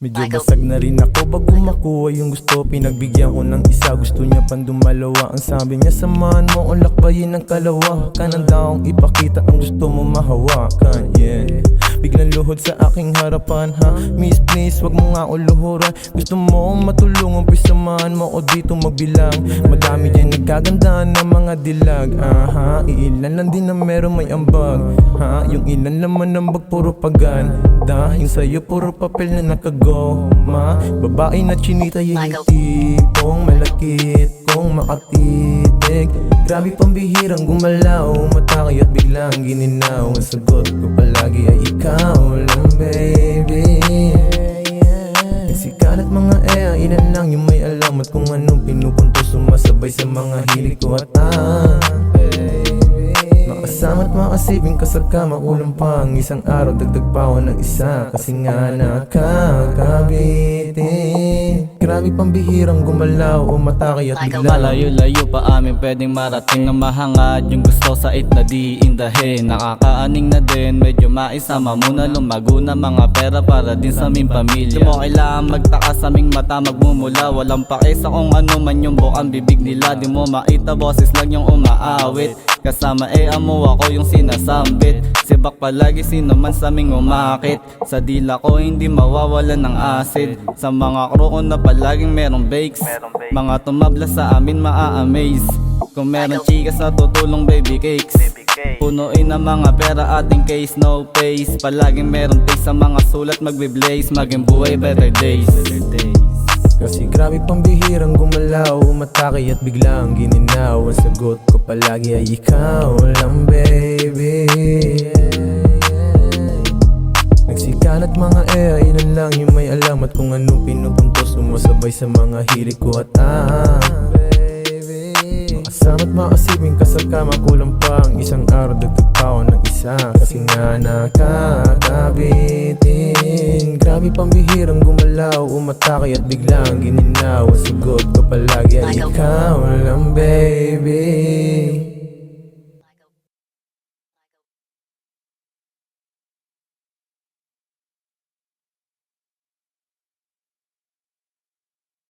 Medyo basag na rin ako bago makuha yung gusto. Pinagbigyan ko ng isa, gusto niya pang dumalawa. Ang sabi niya, samahan mo ang lakbayin ng kalawa. Kanan daw ipakita ang gusto mo mahawakan, yeah. Biglang luhod sa aking harapan, ha? Miss please, wag mo nga uluhuran. Gusto mo matulungan, please samahan mo o dito magbilang. Madami dyan nagkagandahan ng mga dilag, aha. Iilan lang din na meron may ambag, ha? Yung ilan naman ng bag puro paganda. Yung sa'yo puro papel na nakagoma. Babae na chinita yung tipong malakit kong makatitig. Grabe pambihirang gumalaw, matakay at biglang gininaw. Ang sagot ko palagi ay ikaw lang, baby. Nagsikalat mga ilan lang yung may alam at kung anong pinupunto sumasabay sa mga hilig ko at makasama at makasibing kasagkama. Kulang pa ang isang araw, dagdag pa ako ng isa. Kasi nga nakakabitin. Grabe pambihirang gumalaw o matakay at bigla. Malayo-layo pa amin pwedeng marating na mahangad. Yung gusto sa na di indahin. Nakakaaning na din, medyo maisama muna. Lumago na mga pera para din sa aming pamilya. Di mo kailangan magtakas sa aming mata magmumula. Walang pakisa kung ano man yung bukang bibig nila. Di mo maita boses lang yung umaawit. Kasama amo ako yung sinasambit. Sibak palagi sino man sa aming umakit. Sa dila ko hindi mawawalan ng acid. Sa mga crew ko na palaging merong bakes. Mga tumabla sa amin maa-amaze. Kung meron chikas na tutulong baby cakes. Punuin ang mga pera ating case, no pace. Palaging meron taste sa mga sulat magbe-blaze. Maging buhay better days. Kasi grabe pambihirang gumalaw, matakay at biglang gininaw. Ang sagot ko palagi ay ikaw lang, baby. Nagsikalat mga ilan lang yung may alam at kung anong pinupunto sumasabay sa mga hilig ko at baby. Makasama't makasibing kasagkama, kulang pa ang isang araw, dagdag pa ako ng isa. Kasi nga nakakabitin. Grabe pambihirang gumalaw, umatakay at biglang gininaw. Ang sagot ko palagi ay ikaw lang, baby.